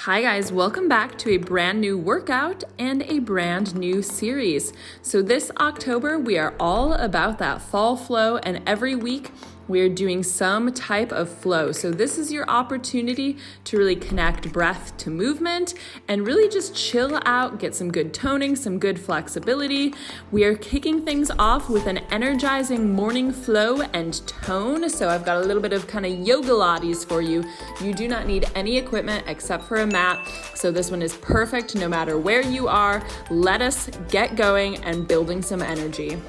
Hi guys, welcome back to a brand new workout and a brand new series. So this October, we are all about that fall flow, and every week we are doing some type of flow. So this is your opportunity to really connect breath to movement and really just chill out, get some good toning, some good flexibility. We are kicking things off with an energizing morning flow and tone. So I've got a little bit of kind of yoga lattes for you. You do not need any equipment except for a mat. So this one is perfect no matter where you are. Let us get going and building some energy.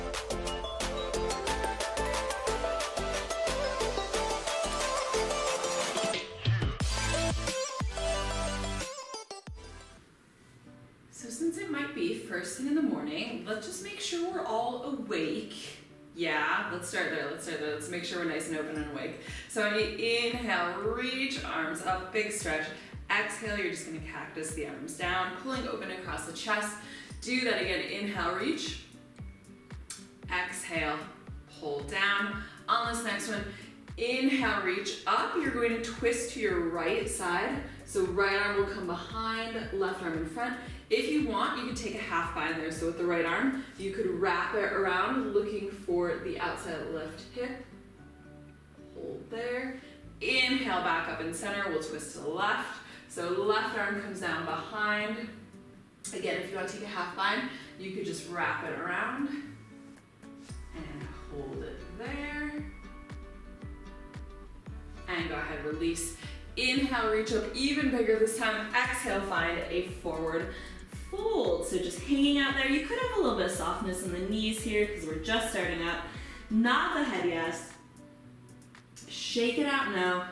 So since it might be first thing in the morning, let's just make sure we're all awake. Yeah, let's start there. Let's make sure we're nice and open and awake. So when you inhale, reach arms up, big stretch. Exhale, you're just gonna cactus the arms down, pulling open across the chest. Do that again, inhale, reach. Exhale, pull down. On this next one, inhale, reach up. You're going to twist to your right side. So right arm will come behind, left arm in front. If you want, you could take a half bind there. So with the right arm, you could wrap it around, looking for the outside left hip. Hold there. Inhale, back up in center. We'll twist to the left. So left arm comes down behind. Again, if you want to take a half bind, you could just wrap it around and hold it there. And go ahead, release. Inhale, reach up even bigger this time. Exhale, find a forward fold. So just hanging out there. You could have a little bit of softness in the knees here because we're just starting up. Not the head, yes. Shake it out now.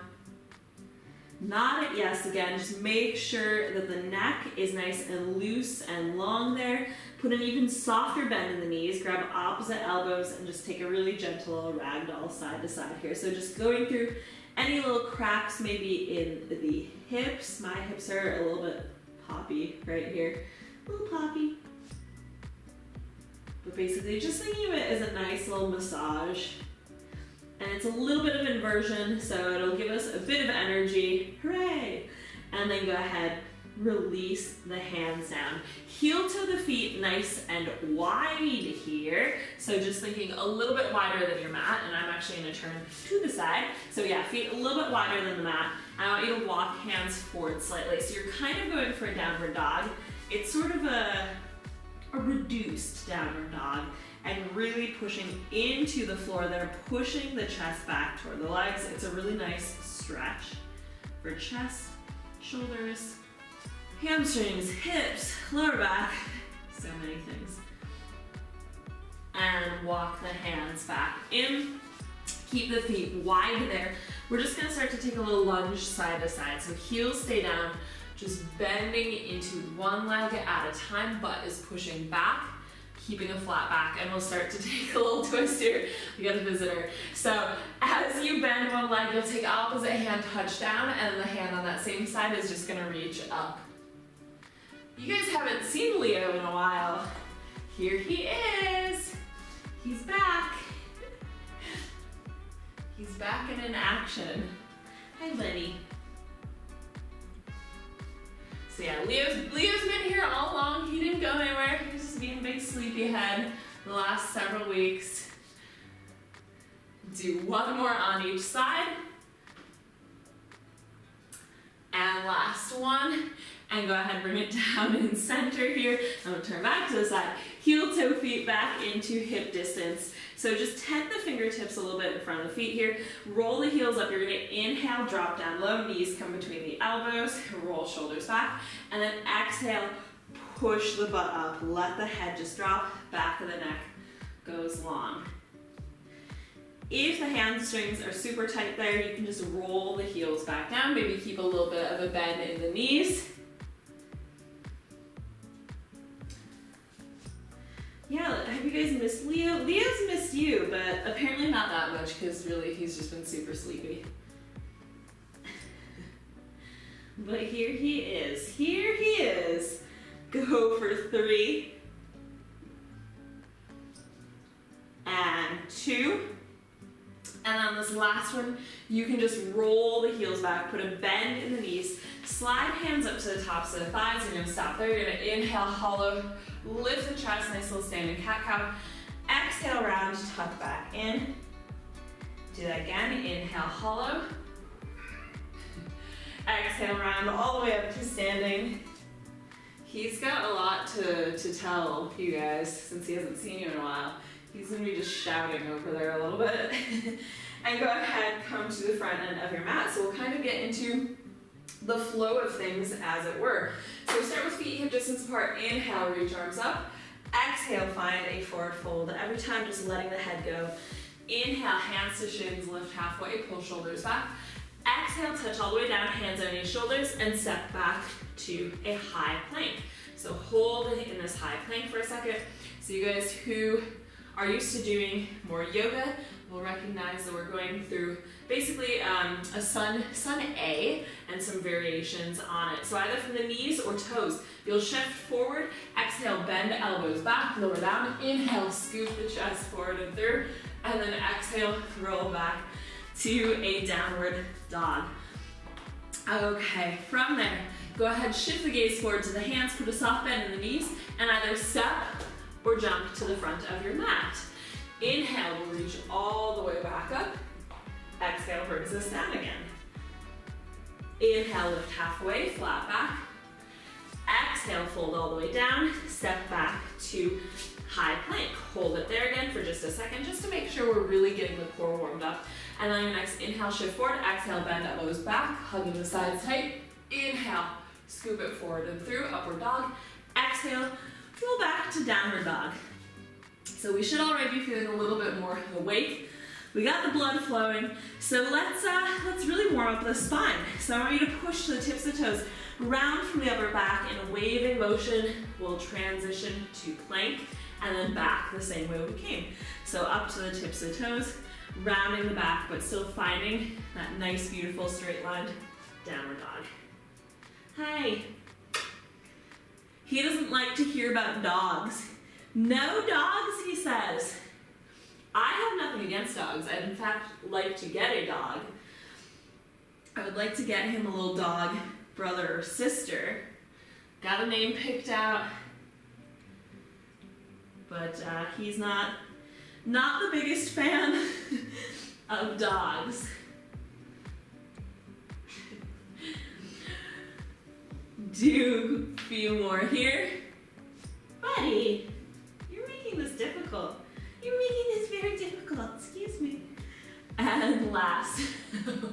Nod it yes again. Just make sure that the neck is nice and loose and long there. Put an even softer bend in the knees. Grab opposite elbows and just take a really gentle ragdoll side to side here. So just going through any little cracks maybe in the hips. My hips are a little bit poppy right here. A little poppy. But basically just thinking of it as a nice little massage. And it's a little bit of inversion, so it'll give us a bit of energy. Hooray! And then go ahead, release the hands down. Heel to the feet nice and wide here. So just thinking a little bit wider than your mat, and I'm actually gonna turn to the side. So yeah, feet a little bit wider than the mat. I want you to walk hands forward slightly. So you're kind of going for a downward dog. It's sort of a reduced downward dog. And really pushing into the floor there, pushing the chest back toward the legs. It's a really nice stretch for chest, shoulders, hamstrings, hips, lower back, so many things. And walk the hands back in. Keep the feet wide there. We're just gonna start to take a little lunge side to side. So heels stay down, just bending into one leg at a time. Butt is pushing back, keeping a flat back, and we'll start to take a little twist here. We got a visitor. So as you bend one leg, you'll take opposite hand, touch down, and the hand on that same side is just gonna reach up. You guys haven't seen Leo in a while. Here he is. He's back. He's back and in action. Hi, Lenny. So yeah, Leo's been here all along. He didn't go anywhere. He was just being a big sleepyhead the last several weeks. Do one more on each side. And last one. And go ahead and bring it down in center here. I'm gonna turn back to the side. Heel toe feet back into hip distance. So just tent the fingertips a little bit in front of the feet here. Roll the heels up. You're gonna inhale, drop down low, knees come between the elbows, roll shoulders back, and then exhale, push the butt up. Let the head just drop, back of the neck goes long. If the hamstrings are super tight there, you can just roll the heels back down, maybe keep a little bit of a bend in the knees. Yeah, have you guys missed Leo? Leo's missed you, but apparently not that much because really he's just been super sleepy. But here he is. Here he is. Go for 3. And 2. And on this last one, you can just roll the heels back, put a bend in the knees, Slide hands up to the tops of the thighs. You're gonna stop there. You're gonna inhale, hollow, lift the chest, nice little standing cat-cow. Exhale, round, tuck back in. Do that again, inhale, hollow. Exhale, round all the way up to standing. He's got a lot to tell you guys since he hasn't seen you in a while. He's gonna be just shouting over there a little bit. And go ahead, come to the front end of your mat. So we'll kind of get into the flow of things as it were. So we'll start with feet hip distance apart. Inhale, reach arms up. Exhale, find a forward fold. Every time just letting the head go. Inhale, hands to shins, lift halfway, pull shoulders back. Exhale, touch all the way down, hands on your shoulders, and step back to a high plank. So hold in this high plank for a second. So you guys who are used to doing more yoga will recognize that we're going through basically a sun A and some variations on it. So either from the knees or toes, you'll shift forward, exhale, bend elbows back, lower down, inhale, scoop the chest forward and through, and then exhale, roll back to a downward dog. Okay, from there, go ahead, shift the gaze forward to the hands, put a soft bend in the knees, and either step or jump to the front of your mat. Inhale, we'll reach all the way back up. Exhale, brings us down again. Inhale, lift halfway, flat back. Exhale, fold all the way down, step back to high plank. Hold it there again for just a second, just to make sure we're really getting the core warmed up. And then your next inhale, shift forward. Exhale, bend elbows back, hugging the sides tight. Inhale, scoop it forward and through, upward dog. Exhale, roll back to downward dog. So we should already be feeling a little bit more awake. We got the blood flowing, so let's really warm up the spine. So I want you to push the tips of toes round from the upper back in a waving motion. We'll transition to plank and then back the same way we came. So up to the tips of toes, rounding the back, but still finding that nice, beautiful straight line, downward dog. Hi. He doesn't like to hear about dogs. No dogs, he says. I have nothing against dogs. I'd in fact like to get a dog. I would like to get him a little dog brother or sister. Got a name picked out. But he's not the biggest fan of dogs. Do a few more here. Buddy, you're making this difficult. You're making this very difficult, excuse me. And last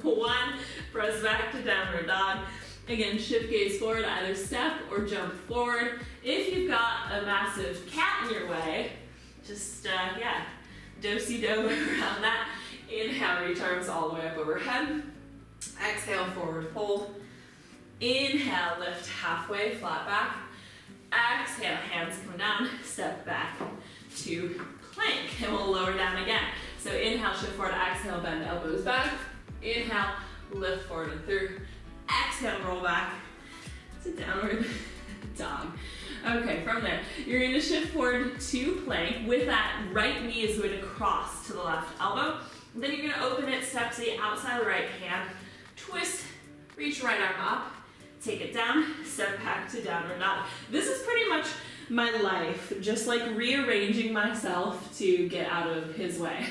one, press back to downward dog. Again, shift gaze forward, either step or jump forward. If you've got a massive cat in your way, just, do-si-do around that. Inhale, reach arms all the way up overhead. Exhale, forward fold. Inhale, lift halfway, flat back. Exhale, hands come down, step back to plank, and we'll lower down again. So inhale, shift forward, exhale, bend elbows back. Inhale, lift forward and through. Exhale, roll back to downward dog. Okay, from there, you're gonna shift forward to plank. With that, right knee is going to cross to the left elbow. Then you're gonna open it, step to the outside of the right hand, twist, reach right arm up, take it down, step back to downward dog. This is pretty much my life, just like rearranging myself to get out of his way.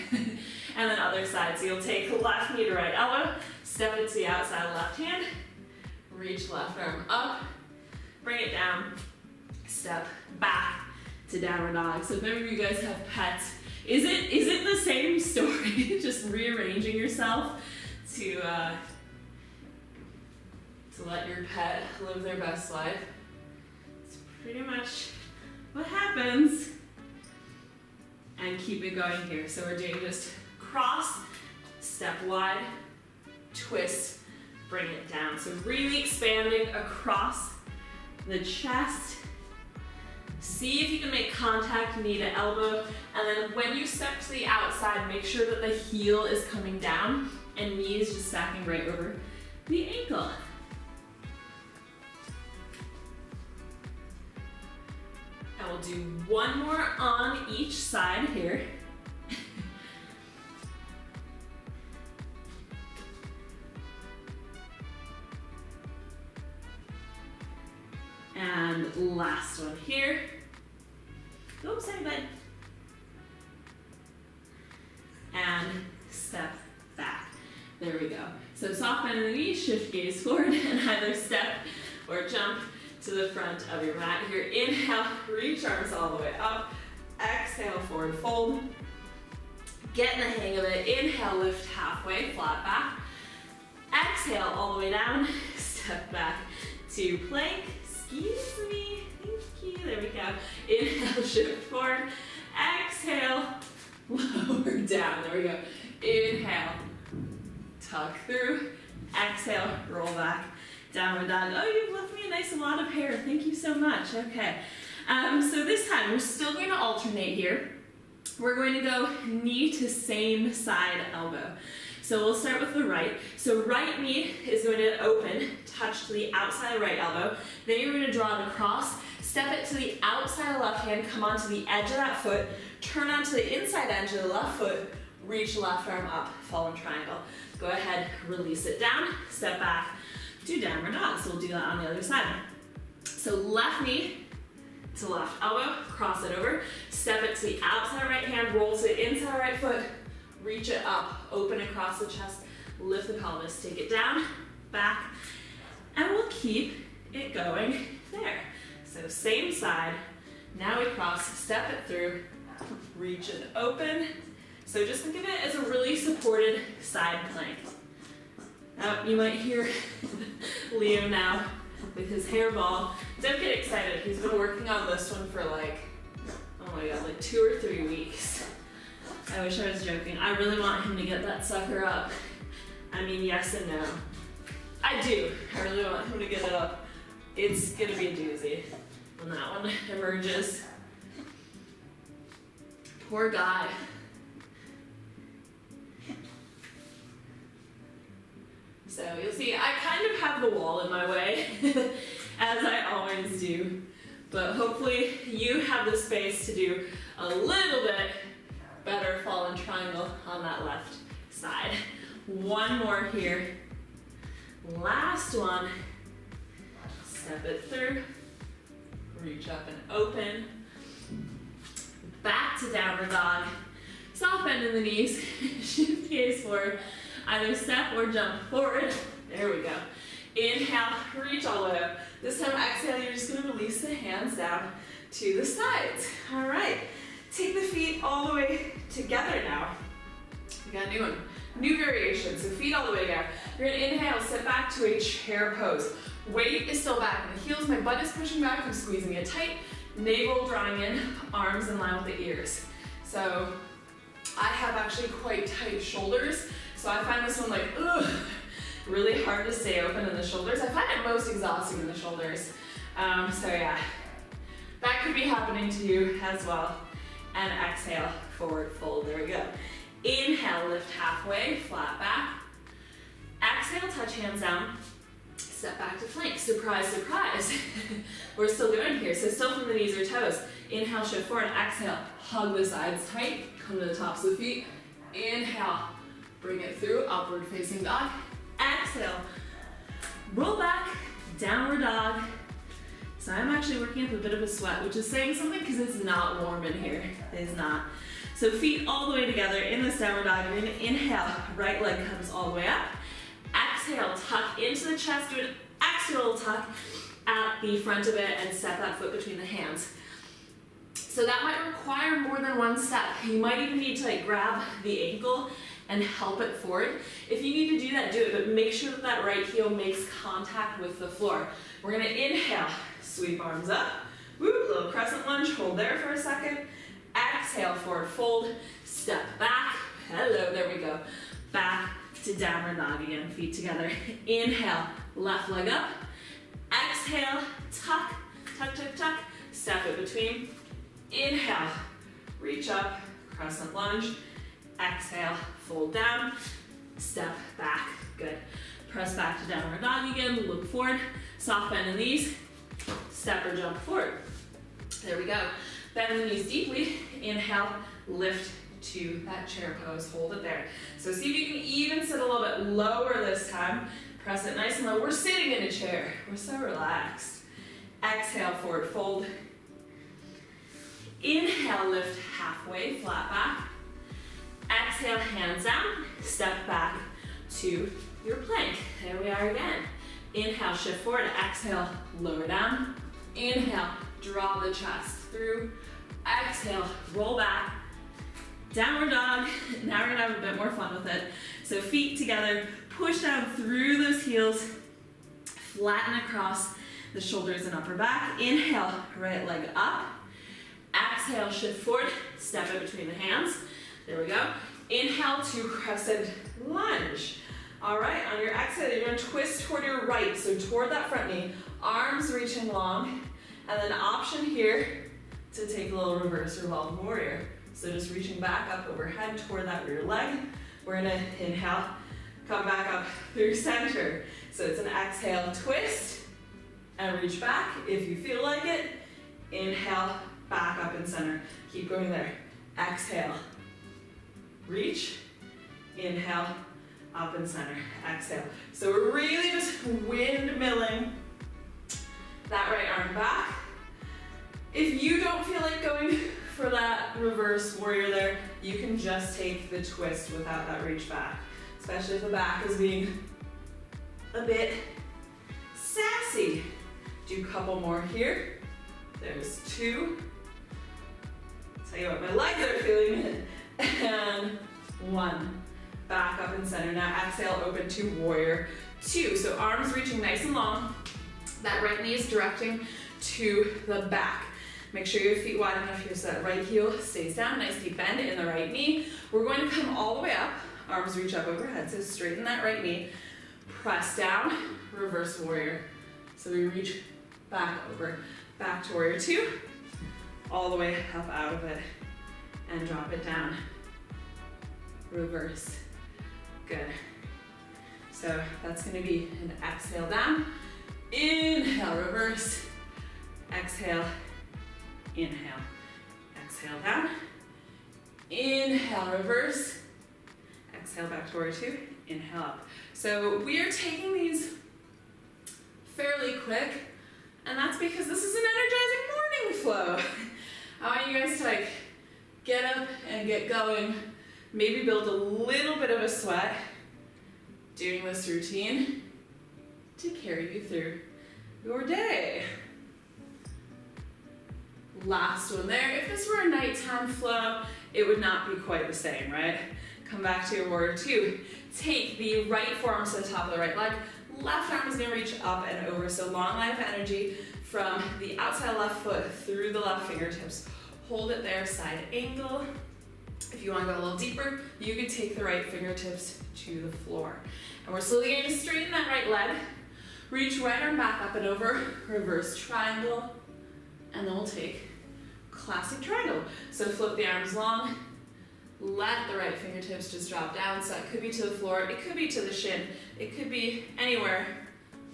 And then other side, so you'll take left knee to right elbow, step it to the outside of left hand, reach left arm up, bring it down, step back to downward dog. So if any of you guys have pets, is it the same story? Just rearranging yourself to let your pet live their best life. It's pretty much what happens. And keep it going here. So we're doing just cross, step wide, twist, bring it down. So really expanding across the chest. See if you can make contact knee to elbow. And then when you step to the outside, make sure that the heel is coming down and knee is just stacking right over the ankle. And we'll do one more on each side here. And last one here. Oops, sorry, bud. And step back. There we go. So soft bend in the knees, shift gaze forward, and either step or jump to the front of your mat here. Inhale, reach arms all the way up. Exhale, forward fold. Get in the hang of it. Inhale, lift halfway, flat back. Exhale, all the way down. Step back to plank. Excuse me. Thank you. There we go. Inhale, shift forward. Exhale, lower down. There we go. Inhale, tuck through. Exhale, roll back. Downward dog. Oh, you've left me a nice lot of hair. Thank you so much. Okay. So this time we're still going to alternate here. We're going to go knee to same side elbow. So we'll start with the right. So right knee is going to open, touch to the outside of right elbow. Then you're going to draw it across, step it to the outside of the left hand, come onto the edge of that foot, turn onto the inside edge of the left foot, reach left arm up, fallen triangle. Go ahead, release it down, step back to downward dog. So we'll do that on the other side. So left knee to left elbow, cross it over, step it to the outside right hand, roll to the inside right foot, reach it up, open across the chest, lift the pelvis, take it down, back, and we'll keep it going there. So same side, now we cross, step it through, reach it open. So just think of it as a really supported side plank. Now you might hear Leo now with his hairball. Don't get excited, he's been working on this one for like, oh my god, like 2 or 3 weeks. I wish I was joking. I really want him to get that sucker up. I mean, yes and no. I do. I really want him to get it up. It's gonna be a doozy when that one emerges. Poor guy. So you'll see, I kind of have the wall in my way, as I always do. But hopefully you have the space to do a little bit better fallen triangle on that left side. One more here. Last one. Step it through. Reach up and open. Back to downward dog. Soft bend in the knees. Shift gaze forward. Either step or jump forward. There we go. Inhale, reach all the way up. This time exhale, you're just gonna release the hands down to the sides. All right. Take the feet all the way together now. We got a new one. New variation. So feet all the way down. You're gonna inhale, sit back to a chair pose. Weight is still back in the heels. My butt is pushing back. I'm squeezing it tight. Navel drawing in, arms in line with the ears. So I have actually quite tight shoulders. So I find this one like, ugh, really hard to stay open in the shoulders. I find it most exhausting in the shoulders. So yeah, that could be happening to you as well. And exhale, forward fold, there we go. Inhale, lift halfway, flat back. Exhale, touch hands down. Step back to plank, surprise, surprise. We're still going here, so still from the knees or toes. Inhale, shift forward, exhale, hug the sides tight, come to the tops of the feet. Inhale, bring it through, upward facing dog. Exhale, roll back, downward dog. So I'm actually working up a bit of a sweat, which is saying something because it's not warm in here. It is not. So feet all the way together in this downward dog. You're gonna inhale, right leg comes all the way up. Exhale, tuck into the chest, do an external tuck at the front of it and step that foot between the hands. So that might require more than one step. You might even need to like grab the ankle and help it forward. If you need to do that, do it, but make sure that that right heel makes contact with the floor. We're gonna inhale, sweep arms up. Woo, little crescent lunge, hold there for a second. Exhale, forward fold, step back. Hello, there we go. Back to downward dog again, feet together. Inhale, left leg up. Exhale, tuck, tuck, tuck, tuck. Step it between. Inhale, reach up, crescent lunge. Exhale, fold down, step back. Good. Press back to downward dog again, look forward. Soft bend the knees, step or jump forward. There we go. Bend the knees deeply. Inhale, lift to that chair pose. Hold it there. So see if you can even sit a little bit lower this time. Press it nice and low. We're sitting in a chair. We're so relaxed. Exhale, forward fold. Inhale, lift halfway, flat back. Exhale, hands down, step back to your plank. There we are again. Inhale, shift forward. Exhale, lower down. Inhale, draw the chest through. Exhale, roll back. Downward dog. Now we're gonna have a bit more fun with it. So feet together, push down through those heels, flatten across the shoulders and upper back. Inhale, right leg up. Exhale, shift forward, step in between the hands. There we go. Inhale to crescent lunge. All right, on your exhale, you're gonna twist toward your right, so toward that front knee, arms reaching long, and then option here to take a little reverse revolving warrior. So just reaching back up overhead toward that rear leg. We're gonna inhale, come back up through center. So it's an exhale, twist, and reach back if you feel like it. Inhale, back up in center. Keep going there. Exhale, reach, inhale, up in center, exhale. So we're really just windmilling that right arm back. If you don't feel like going for that reverse warrior there, you can just take the twist without that reach back, especially if the back is being a bit sassy. Do a couple more here. There's two. Tell you what, my legs are feeling it. And one. Back up in center. Now exhale, open to warrior two. So arms reaching nice and long. That right knee is directing to the back. Make sure your feet wide enough here so that right heel stays down. Nice deep bend in the right knee. We're going to come all the way up. Arms reach up overhead. So straighten that right knee. Press down. Reverse warrior. So we reach back over. Back to warrior two. All the way up out of it. And drop it down. Reverse. Good. So that's going to be an exhale down. Inhale, reverse. Exhale. Inhale. Exhale down. Inhale, reverse. Exhale back to warrior two. Inhale up. So we are taking these fairly quick, and that's because this is an energizing morning flow. I want you guys to like get up and get going. Maybe build a little bit of a sweat doing this routine to carry you through your day. Last one there. If this were a nighttime flow, it would not be quite the same, right? Come back to your warrior two. Take the right forearm to the top of the right leg. Left arm is gonna reach up and over. So long line of energy from the outside left foot through the left fingertips. Hold it there, side angle. If you want to go a little deeper, you could take the right fingertips to the floor. And we're slowly going to straighten that right leg. Reach right arm back up and over, reverse triangle, and then we'll take classic triangle. So flip the arms long, let the right fingertips just drop down. So it could be to the floor, it could be to the shin, it could be anywhere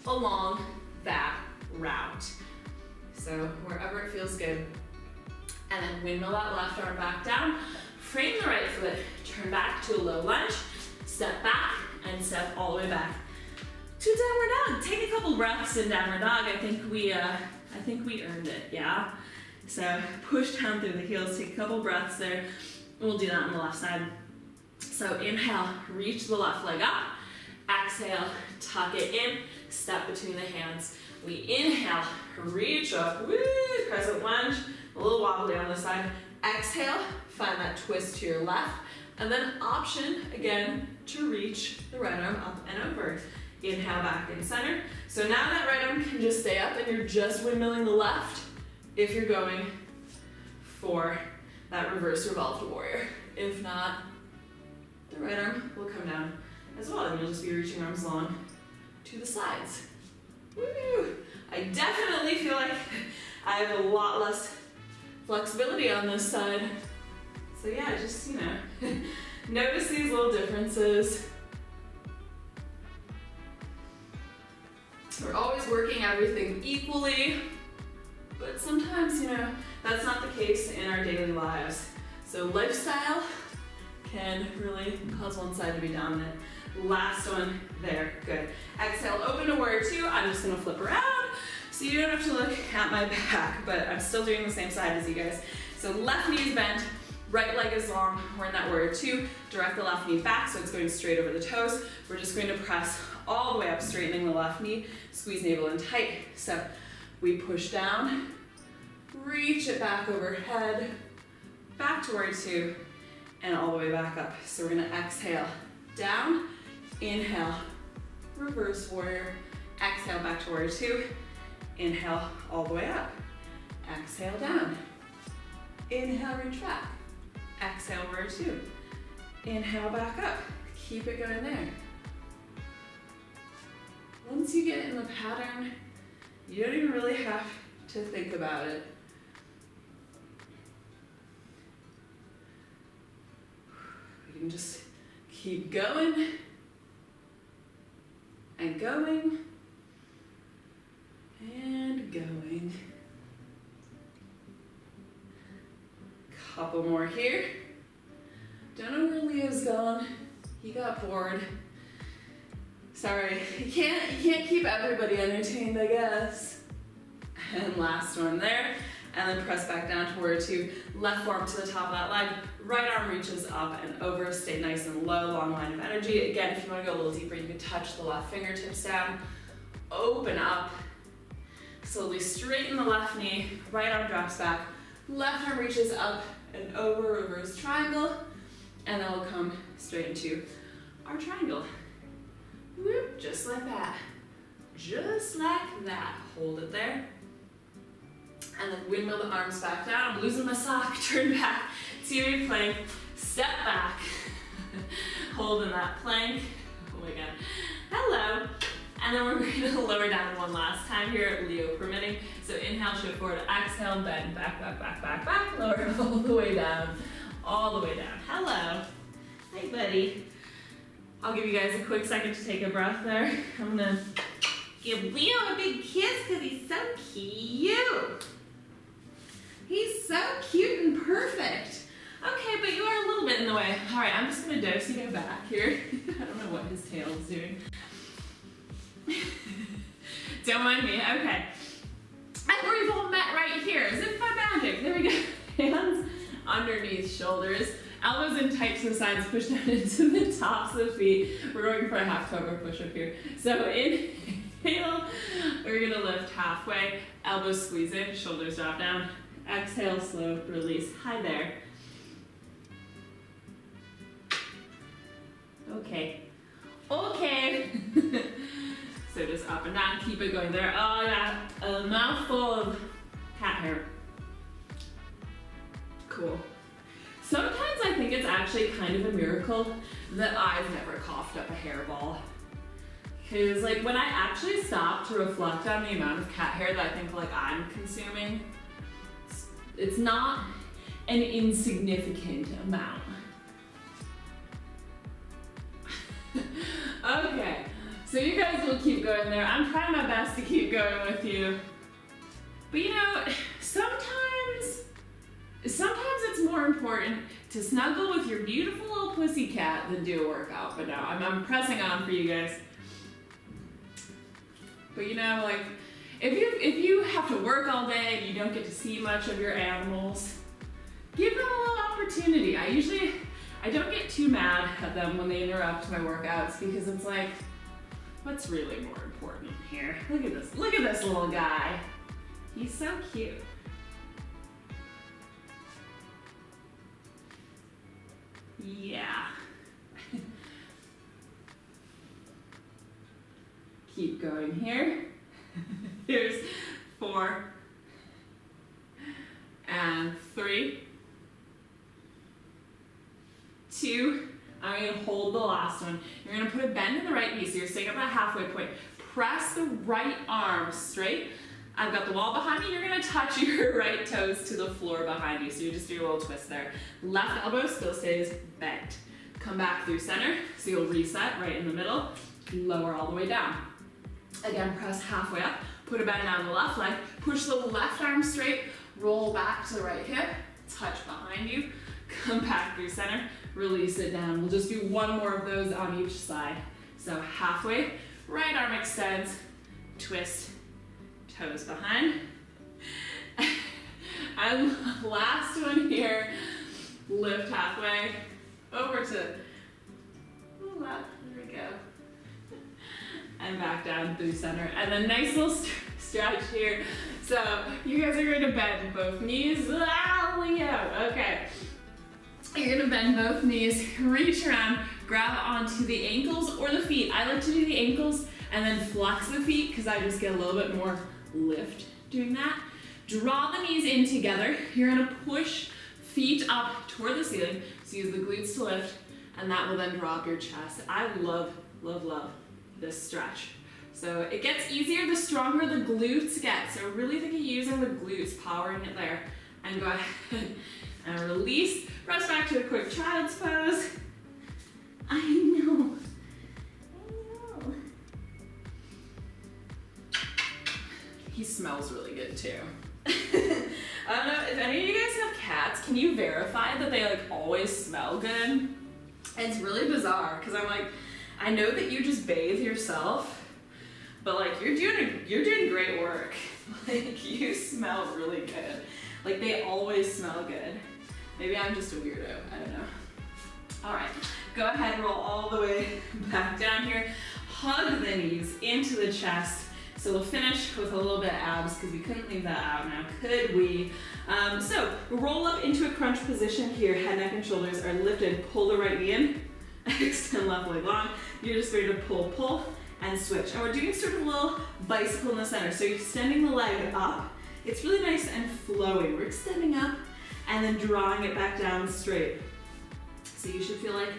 along that route. So wherever it feels good. And then windmill that left arm back down. Frame the right foot, turn back to a low lunge, step back, and step all the way back to downward dog. Take a couple breaths in downward dog. I think we earned it, yeah? So push down through the heels, take a couple breaths there. We'll do that on the left side. So inhale, reach the left leg up. Exhale, tuck it in, step between the hands. We inhale, reach up, woo, crescent lunge, a little wobbly on this side. Exhale, find that twist to your left, and then option, again, to reach the right arm up and over. Inhale back in center. So now that right arm can just stay up and you're just windmilling the left if you're going for that reverse revolved warrior. If not, the right arm will come down as well, and you'll just be reaching arms long to the sides. Woo! I definitely feel like I have a lot less flexibility on this side. So yeah, just, notice these little differences. We're always working everything equally, but sometimes, that's not the case in our daily lives. So lifestyle can really cause one side to be dominant. Last one there, good. Exhale, open to warrior two. I'm just gonna flip around. So you don't have to look at my back, but I'm still doing the same side as you guys. So left knee is bent, right leg is long. We're in that warrior two. Direct the left knee back so it's going straight over the toes. We're just going to press all the way up, straightening the left knee, squeeze navel in tight. So we push down, reach it back overhead, back to warrior two, and all the way back up. So we're gonna exhale, down, inhale, reverse warrior, exhale back to warrior two, inhale all the way up, exhale down, inhale reach back, exhale warrior two, inhale back up, keep it going there. Once you get in the pattern, you don't even really have to think about it. You can just keep going and going and going. Couple more here. Don't know where Leo's gone. He got bored. Sorry, you can't keep everybody entertained, I guess. And last one there. And then press back down to warrior two. Left forearm to the top of that leg. Right arm reaches up and over. Stay nice and low, long line of energy. Again, if you want to go a little deeper, you can touch the left fingertips down. Open up. Slowly straighten the left knee. Right arm drops back. Left arm reaches up and over, reverse triangle. And then we'll come straight into our triangle. Whoop, just like that. Just like that. Hold it there. And then windmill the arms back down. I'm losing my sock. Turn back. Seated plank. Step back. Holding that plank. Oh my god. Hello. And then we're going to lower down one last time here, Leo permitting. So inhale, shift forward. Exhale, bend. Back, back, back, back, back. Lower all the way down. All the way down. Hello. Hey, buddy. I'll give you guys a quick second to take a breath there. I'm going to give Leo a big kiss because he's so cute. He's so cute and perfect. Okay, but you are a little bit in the way. All right, I'm just going to dose you go back here. I don't know what his tail is doing. Don't mind me. Okay. And we've all met right here, as if by magic. There we go. Hands underneath shoulders. Elbows in tight to the sides, push down into the tops of the feet. We're going for a half cobra push-up here. So inhale, we're gonna lift halfway. Elbows squeeze in, shoulders drop down. Exhale, slow release. Hi there. Okay. Okay. So just up and down, keep it going there. Oh yeah, a mouthful of cat hair. Cool. Sometimes I think it's actually kind of a miracle that I've never coughed up a hairball. Because like when I actually stop to reflect on the amount of cat hair that I think like I'm consuming, it's not an insignificant amount. Okay, so you guys will keep going there. I'm trying my best to keep going with you. But you know, sometimes it's more important to snuggle with your beautiful little pussy cat than do a workout. But no, I'm pressing on for you guys. But you know, like, if you have to work all day and you don't get to see much of your animals, give them a little opportunity. I don't get too mad at them when they interrupt my workouts because it's like, what's really more important here? Look at this little guy. He's so cute. Yeah. Keep going here. Here's 4 and 3, 2. I'm going to hold the last one. You're going to put a bend in the right knee, so you're staying at that halfway point. Press the right arm straight. I've got the wall behind me. You're going to touch your right toes to the floor behind you, so you just do a little twist there. Left elbow still stays bent. Come back through center, so you'll reset right in the middle. Lower all the way down. Again, press halfway up. Put a bend down the left leg. Push the left arm straight. Roll back to the right hip. Touch behind you. Come back through center. Release it down. We'll just do one more of those on each side. So halfway, right arm extends, twist, toes behind. And last one here, lift halfway over to the left, there we go. And back down through center. And then nice little stretch here. So you guys are going to bend both knees. Okay. You're gonna bend both knees, reach around, grab onto the ankles or the feet. I like to do the ankles and then flex the feet because I just get a little bit more lift doing that. Draw the knees in together. You're gonna push feet up toward the ceiling. So use the glutes to lift, and that will then draw up your chest. I love, love, love this stretch. So it gets easier the stronger the glutes get. So really think of using the glutes, powering it there. And go ahead and release. Rest back to a quick child's pose. I know. He smells really good too. I don't know if any of you guys have cats, can you verify that they like always smell good? It's really bizarre because I'm like, I know that you just bathe yourself, but like you're doing great work. Like you smell really good. Like they always smell good. Maybe I'm just a weirdo, I don't know. All right, go ahead, roll all the way back down here. Hug the knees into the chest. So we'll finish with a little bit of abs because we couldn't leave that out now, could we? So roll up into a crunch position here. Head, neck, and shoulders are lifted. Pull the right knee in. Extend left leg long. You're just ready to pull, pull, and switch. And we're doing sort of a little bicycle in the center. So you're extending the leg up. It's really nice and flowy. We're extending up and then drawing it back down straight. So you should feel like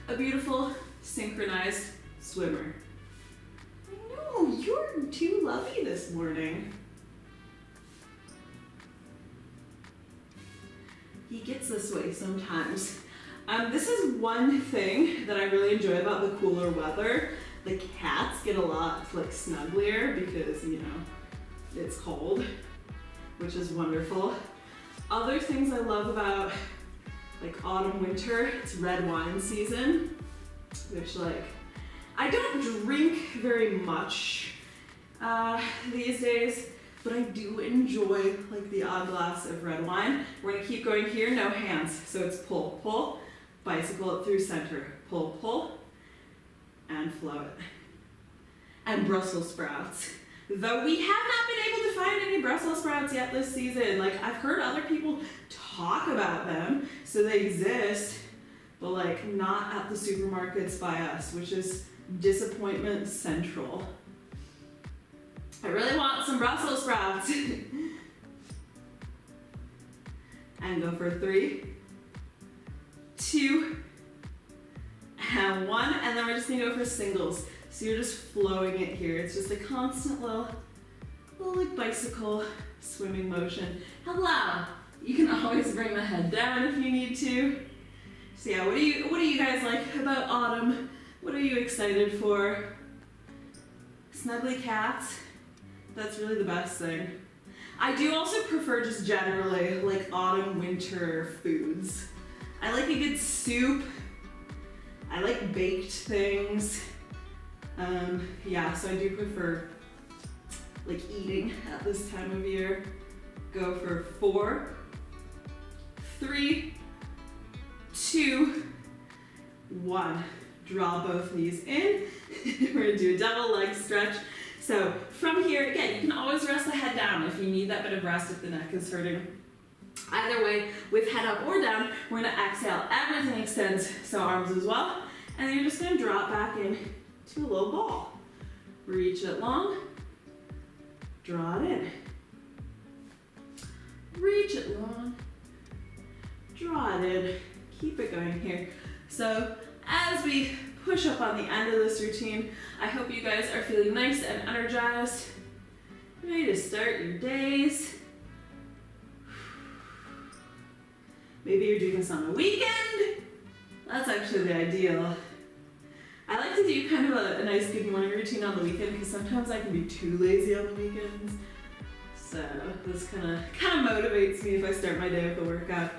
a beautiful synchronized swimmer. I know, you're too lovey this morning. He gets this way sometimes. This is one thing that I really enjoy about the cooler weather. The cats get a lot like snugglier because, you know, it's cold, which is wonderful. Other things I love about like autumn, winter, it's red wine season, which like, I don't drink very much these days, but I do enjoy like the odd glass of red wine. We're gonna keep going here, no hands. So it's pull, pull, bicycle it through center, pull, pull, and flow it. And Brussels sprouts. Though we have not been able to find any Brussels sprouts yet this season. Like I've heard other people talk about them, so they exist, but like not at the supermarkets by us, which is disappointment central. I really want some Brussels sprouts. And go for 3, 2, and 1, and then we're just gonna go for singles. So you're just flowing it here. It's just a constant little like bicycle swimming motion. Hello. You can always bring the head down if you need to. So yeah, what do you guys like about autumn? What are you excited for? Snuggly cats? That's really the best thing. I do also prefer just generally like autumn, winter foods. I like a good soup. I like baked things. Yeah, so I do prefer like eating at this time of year. Go for 4, 3, 2, 1. Draw both knees in. We're gonna do a double leg stretch. So from here, again, you can always rest the head down if you need that bit of rest if the neck is hurting. Either way, with head up or down, we're gonna exhale. Everything extends, so arms as well. And then you're just gonna drop back in to a little ball. Reach it long, draw it in. Reach it long, draw it in. Keep it going here. So as we push up on the end of this routine, I hope you guys are feeling nice and energized, ready to start your days. Maybe you're doing this on the weekend. That's actually the ideal. I like to do kind of a nice good morning routine on the weekend because sometimes I can be too lazy on the weekends. So this kind of motivates me if I start my day with a workout.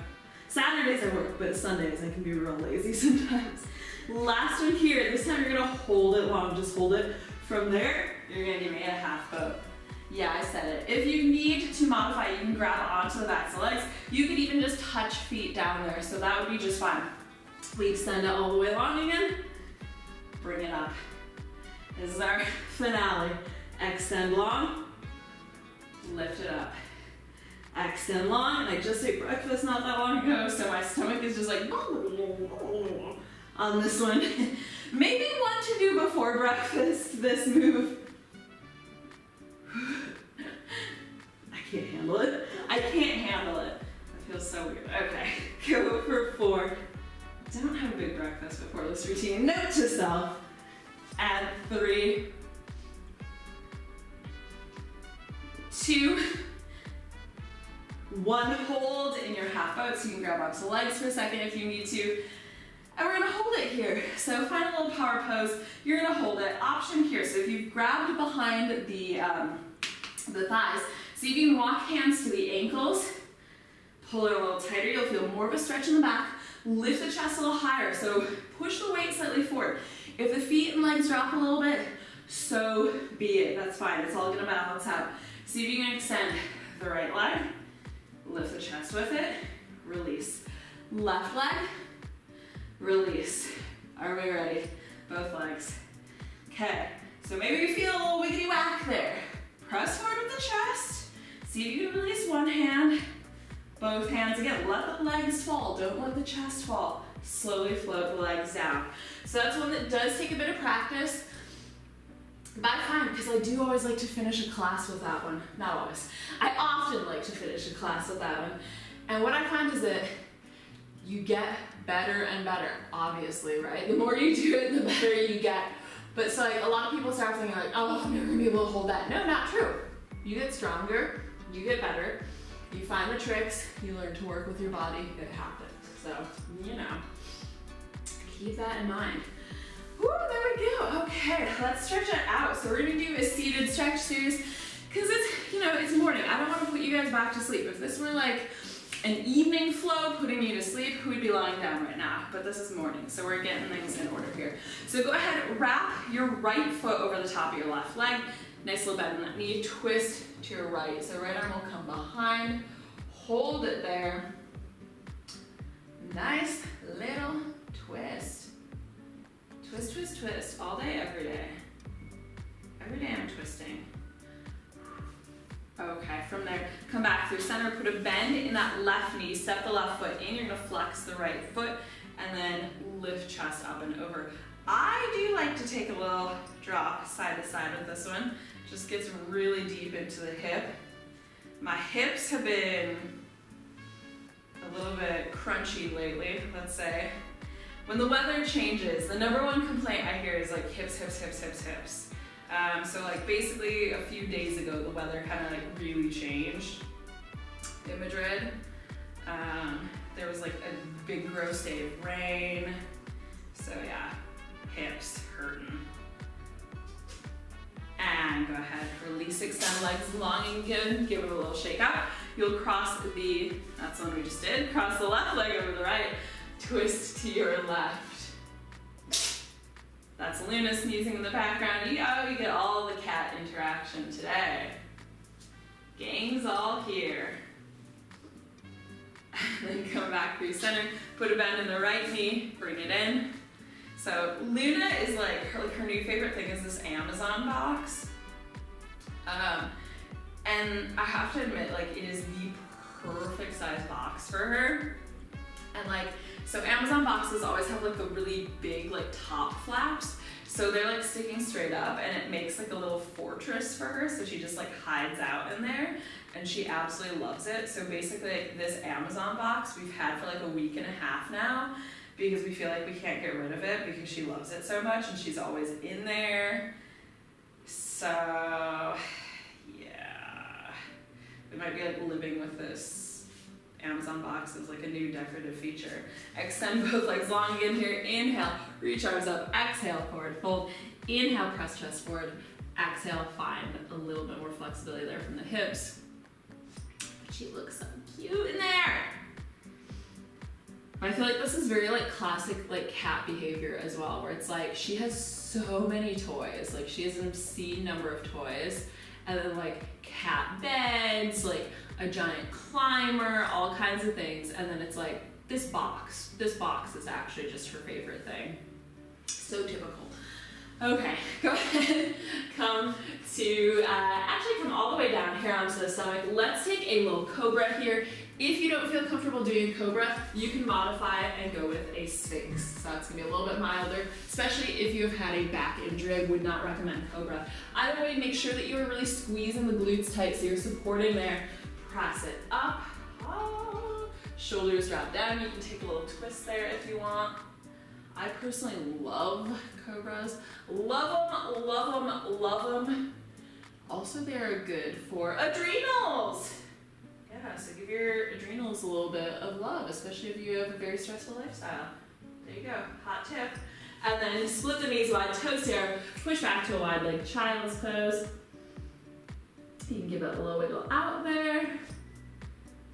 Saturdays I work, but Sundays I can be real lazy sometimes. Last one here, this time you're gonna hold it long, just hold it. From there, you're gonna give me a half boat. Yeah, I said it. If you need to modify, you can grab onto the backs of the legs. You could even just touch feet down there, so that would be just fine. We extend it all the way along again. Bring it up. This is our finale. Extend long, lift it up. Extend long, and I just ate breakfast not that long ago, so my stomach is just like on this one. Maybe one to do before breakfast, this move. I can't handle it. I can't handle it. That feels so weird. Okay, go for 4. Don't have a big breakfast before this routine. Note to self. Add 3, 2, 1. Hold in your half boat, so you can grab onto the legs for a second if you need to. And we're gonna hold it here. So find a little power pose. You're gonna hold it. Option here. So if you've grabbed behind the thighs, so you can walk hands to the ankles, pull it a little tighter. You'll feel more of a stretch in the back. Lift the chest a little higher. So push the weight slightly forward. If the feet and legs drop a little bit, so be it. That's fine. It's all gonna balance out. See if you can extend the right leg. Lift the chest with it. Release. Left leg. Release. Are we ready? Both legs. Okay. So maybe you feel a little wiggity whack there. Press forward with the chest. See if you can release one hand. Both hands again. Let the legs fall. Don't let the chest fall. Slowly float the legs down. So that's one that does take a bit of practice. But I find, because I do always like to finish a class with that one. Not always. I often like to finish a class with that one. And what I find is that you get better and better, obviously, right? The more you do it, the better you get. But so like a lot of people start thinking like, oh, I'm never gonna be able to hold that. No, not true. You get stronger, you get better, you find the tricks, you learn to work with your body, it happens. So, you know, keep that in mind. Woo, there we go. Okay, let's stretch it out. So we're gonna do a seated stretch series because it's, you know, it's morning. I don't want to put you guys back to sleep. If this were like an evening flow putting you to sleep, we'd be lying down right now. But this is morning, so we're getting things in order here. So go ahead, wrap your right foot over the top of your left leg. Nice little bend in that knee. Twist to your right. So right arm will come behind. Hold it there. Nice little twist. Twist, twist, twist, all day, every day. Every day I'm twisting. Okay, from there, come back through center, put a bend in that left knee, step the left foot in, you're gonna flex the right foot, and then lift chest up and over. I do like to take a little drop side to side with this one. Just gets really deep into the hip. My hips have been a little bit crunchy lately, let's say. When the weather changes, the number one complaint I hear is like hips, hips, hips, hips, hips. So like basically a few days ago, the weather kind of like really changed in Madrid. There was like a big gross day of rain. So yeah, hips hurting. And go ahead, release, extend legs long and good. Give it a little shake up. You'll cross that's the one we just did, cross the left leg over the right. Twist to your left. That's Luna sneezing in the background. You get all the cat interaction today. Gang's all here. Then come back through center. Put a bend in the right knee. Bring it in. So Luna is like her new favorite thing is this Amazon box. And I have to admit, like, it is the perfect size box for her. And like, so Amazon boxes always have like the really big like top flaps. So they're like sticking straight up and it makes like a little fortress for her. So she just like hides out in there and she absolutely loves it. So basically like this Amazon box we've had for like a week and a half now because we feel like we can't get rid of it because she loves it so much and she's always in there. So yeah, we might be like living with this Amazon box is like a new decorative feature. Extend both legs long again here. Inhale, reach arms up. Exhale, forward fold. Inhale, press chest forward. Exhale, find a little bit more flexibility there from the hips. She looks so cute in there. I feel like this is very like classic like cat behavior as well, where it's like she has so many toys. Like she has an obscene number of toys. And then like cat beds, like a giant climber, all kinds of things. And then it's like, this box is actually just her favorite thing. So typical. Okay, go ahead, come all the way down here onto the stomach. Let's take a little cobra here. If you don't feel comfortable doing cobra, you can modify it and go with a sphinx. So that's gonna be a little bit milder, especially if you have had a back injury. I would not recommend cobra. Either way, make sure that you are really squeezing the glutes tight so you're supporting there. Press it up. Oh. Shoulders drop down. You can take a little twist there if you want. I personally love cobras. Love them, love them, love them. Also, they are good for adrenals. Yeah, so give your adrenals a little bit of love, especially if you have a very stressful lifestyle. There you go, hot tip. And then split the knees wide, toes here, push back to a wide leg child's pose. You can give it a little wiggle out there.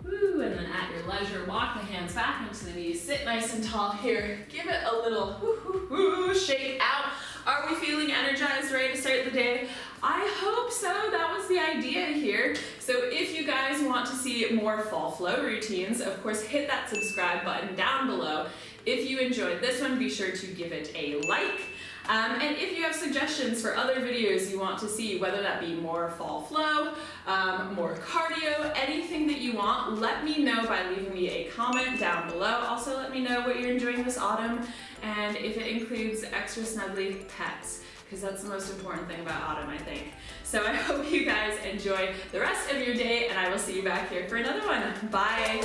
Woo, and then at your leisure, walk the hands back into the knees, sit nice and tall here. Give it a little shake out. Are we feeling energized, ready to start the day? I hope so. That was the idea here. So if you guys want to see more fall flow routines, of course, hit that subscribe button down below. If you enjoyed this one, be sure to give it a like. And if you have suggestions for other videos you want to see, whether that be more fall flow, more cardio, anything that you want, let me know by leaving me a comment down below. Also, let me know what you're enjoying this autumn and if it includes extra snuggly pets, because that's the most important thing about autumn, I think. So I hope you guys enjoy the rest of your day, and I will see you back here for another one. Bye.